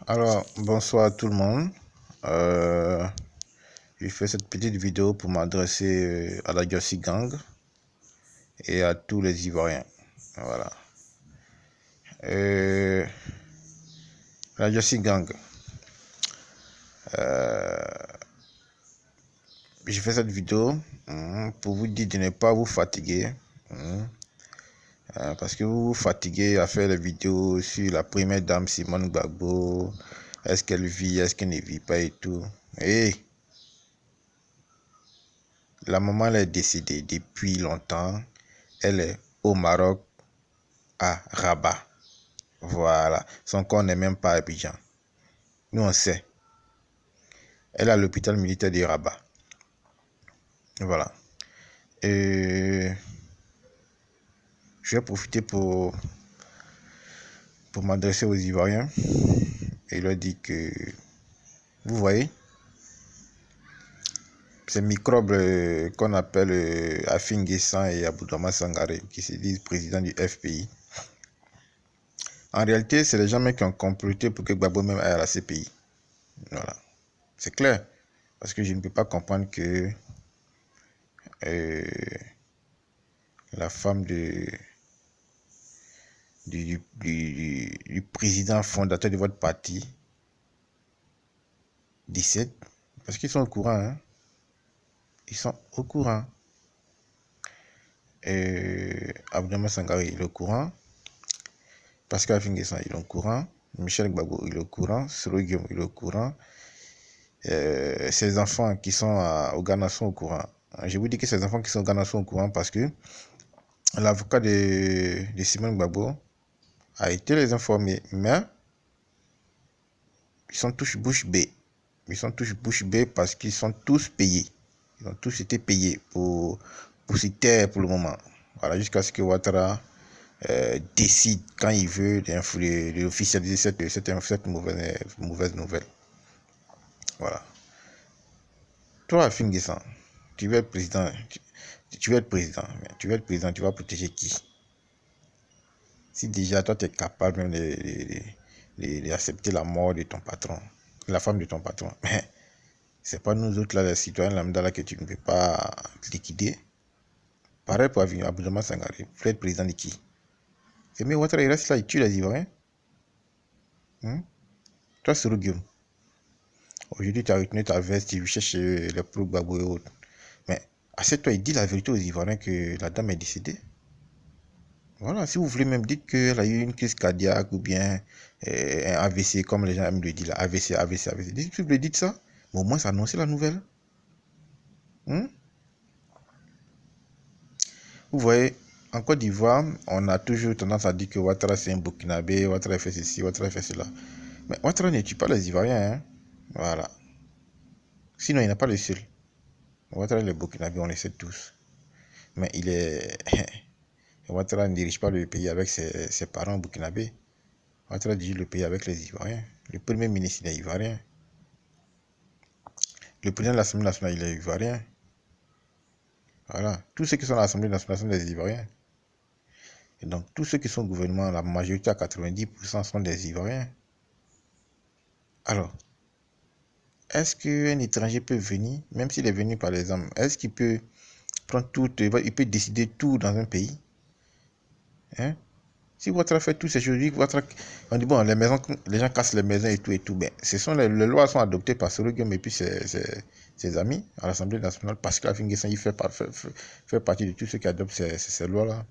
Alors, bonsoir à tout le monde. Euh, je fais cette petite vidéo pour m'adresser à la Jossi Gang et à tous les Ivoiriens. Voilà. La Jossi Gang. Je fais cette vidéo pour vous dire de ne pas vous fatiguer. Parce que vous vous fatiguez à faire les vidéos sur la première dame Simone Gbagbo. Est-ce qu'elle vit, est-ce qu'elle ne vit pas et tout. Et la maman elle est décédée depuis longtemps. Elle est au Maroc, à Rabat. Voilà. Son corps n'est même pas à Abidjan. Nous, on sait. Elle est à l'hôpital militaire de Rabat. Voilà. Et je vais profiter pour m'adresser aux Ivoiriens et leur dire que, vous voyez, ces microbes qu'on appelle Afin Guessan et Aboudama Sangaré, qui se disent président du FPI, en réalité, c'est les gens qui ont comploté pour que Gbagbo même aille à la CPI. Voilà. C'est clair. Parce que je ne peux pas comprendre que la femme du président fondateur de votre parti décède. Parce qu'ils sont au courant. Hein? Ils sont au courant. Abdouma Sangari, il est au courant. Pascal Finguessan, il est au courant. Michel Gbagbo, il est au courant. Soro Guillaume, il est au courant. Ses enfants qui sont au Ghana sont au courant. Je vous dis que ces enfants qui sont au Ghana sont au courant parce que l'avocat de Simone Gbagbo a été les informer, mais ils sont tous bouche bée. Ils sont tous bouche bée parce qu'ils sont tous payés. Ils ont tous été payés pour s'y taire pour le moment. Voilà, jusqu'à ce que Ouattara décide quand il veut d'officialiser cette mauvaise nouvelle. Voilà. Toi, Afin Guessan, tu veux être président. Tu veux être président. Tu veux être président, tu vas protéger qui? Si déjà toi tu es capable même d'accepter la mort de ton patron, la femme de ton patron, mais c'est pas nous autres là, les citoyens lambda là, que tu ne peux pas liquider. Pareil pour Abdouma Sangaré, vous êtes président de qui? C'est mieux Ouattara, il reste là, il tue les Ivoiriens. Toi, Soro Guillaume, aujourd'hui tu as retenu ta veste, tu cherches les pro Gbagbo et autres. Mais assieds-toi et dis la vérité aux Ivoiriens que la dame est décédée. Voilà, si vous voulez même dire qu'elle a eu une crise cardiaque ou bien un AVC, comme les gens aiment le dire, là, AVC, AVC, AVC. Si vous voulez dire ça, mais au moins ça annonce la nouvelle. Vous voyez, en Côte d'Ivoire, on a toujours tendance à dire que Ouattara c'est un Burkinabé, Ouattara fait ceci, Ouattara fait cela. Mais Ouattara ne tue pas les Ivoiriens. Hein? Voilà. Sinon, il n'est pas le seul. Ouattara est le Burkinabé, on le sait tous. Mais il est... Ouattara ne dirige pas le pays avec ses parents burkinabés. Ouattara dirige le pays avec les Ivoiriens. Le premier ministre, il est ivoirien. Le président de l'Assemblée nationale, il est ivoirien. Voilà. Tous ceux qui sont à l'Assemblée nationale sont des Ivoiriens. Et donc, tous ceux qui sont au gouvernement, la majorité à 90% sont des Ivoiriens. Alors, est-ce qu'un étranger peut venir, même s'il est venu par exemple, est-ce qu'il peut prendre tout, il peut décider tout dans un pays? Hein? Si Ouattara fait toutes ces choses, on dit bon, les gens cassent les maisons et tout, ben, les lois sont adoptées par Soro Guillaume et puis ses amis à l'Assemblée nationale parce que Afin Guessan, il fait partie de tous ceux qui adoptent ces lois-là.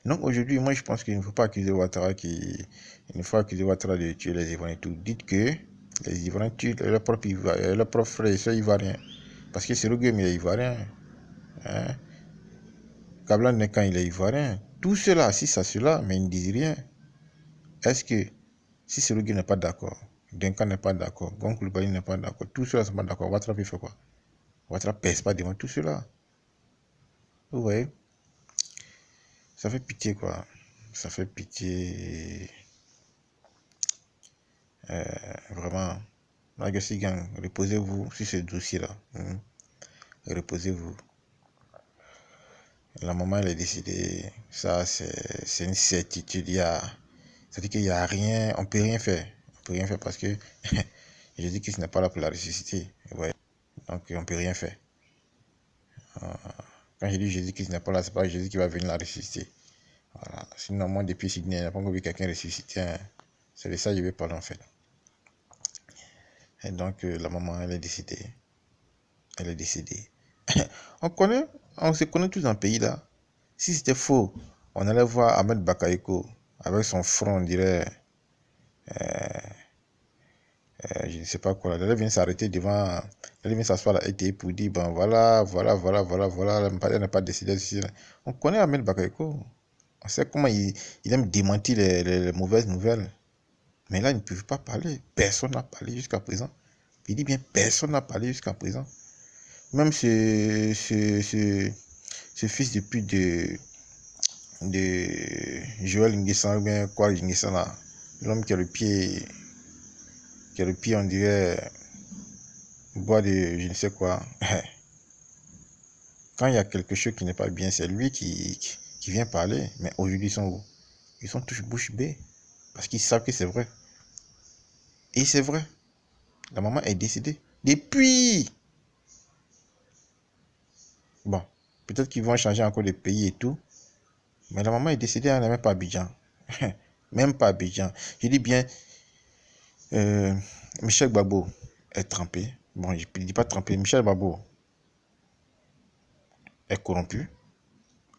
Donc aujourd'hui, moi je pense qu'il ne faut pas accuser Ouattara de tuer les Ivoiriens et tout. Dites que les Ivoiriens tuent leurs propres frères et soeurs ivoiriens. Parce que Soro Guillaume, il est ivoirien. Hein? Kablan Nekan, il est ivoirien. Tout cela, si ça cela, mais ils ne disent rien. Est-ce que si Soro Guillaume n'est pas d'accord, Duncan n'est pas d'accord, Gon Coulibaly n'est pas d'accord, tout cela ne sont pas d'accord, Ouattara peut faire quoi? Ouattara ne pèse pas devant tout cela. Vous voyez? Ça fait pitié quoi. Ça fait pitié. Vraiment. La Jossi Gang, reposez-vous sur ce dossier-là. Reposez-vous. La maman elle est décédée. Ça, c'est une certitude. C'est-à-dire qu'il n'y a rien, on ne peut rien faire. peut rien faire parce que Jésus-Christ n'est pas là pour la ressusciter. Ouais. Donc, on ne peut rien faire. Quand je dis Jésus-Christ n'est pas là, c'est pas Jésus qui va venir la ressusciter. Voilà. Sinon, moi, depuis Sydney, je n'ai pas encore vu quelqu'un ressusciter. Hein. C'est de ça que je vais parler en fait. Et donc, la maman, elle est décédée. Elle est décédée. On se connaît tous dans le pays là. Si c'était faux, on allait voir Ahmed Bakayoko avec son front, on dirait, je ne sais pas quoi. Elle vient s'arrêter devant, elle vient s'asseoir à l'ETI pour dire, bon voilà, elle n'a pas décidé. On connaît Ahmed Bakayoko. On sait comment il aime démentir les mauvaises nouvelles. Mais là, ils ne peuvent pas parler. Personne n'a parlé jusqu'à présent. Il dit bien, personne n'a parlé jusqu'à présent. Même ce fils de pute de Joël Nguessan, ou bien quoi, Nguessan là, l'homme qui a le pied, on dirait, bois de je ne sais quoi. Quand il y a quelque chose qui n'est pas bien, c'est lui qui vient parler. Mais aujourd'hui, ils sont où? Ils sont tous bouche bée. Parce qu'ils savent que c'est vrai. Et c'est vrai. La maman est décédée. Depuis. Bon, peut-être qu'ils vont changer encore de pays et tout. Mais la maman est décédée, elle n'est même pas à Abidjan. Même pas à Abidjan. Je dis bien, Michel Gbagbo est trempé. Bon, je ne dis pas trempé. Michel Gbagbo est corrompu.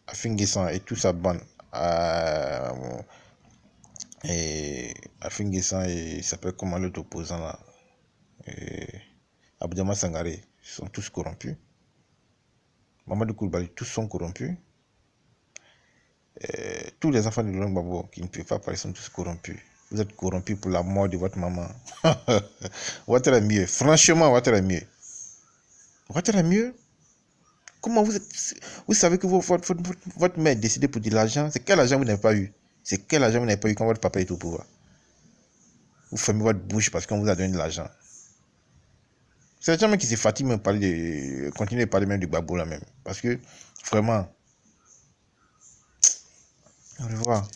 Afin Guessan et toute sa bande. Et Afin Guessan, il s'appelle comment l'autre opposant là. Abdouma Sangaré sont tous corrompus. Mamadou Koulibaly, tous sont corrompus. Tous les enfants de Laurent Gbagbo qui ne peuvent pas parler sont tous corrompus. Vous êtes corrompus pour la mort de votre maman. Votre est mieux. Franchement, votre est mieux. Votre est mieux. Comment vous savez que votre mère est décidée pour de l'argent? C'est quel argent vous n'avez pas eu? C'est quel argent vous n'avez pas eu quand votre papa est au pouvoir? Vous fermez votre bouche parce qu'on vous a donné de l'argent. C'est les gens qui se fatiguent de continuer de parler même du Gbagbo là même. Parce que, vraiment, au revoir.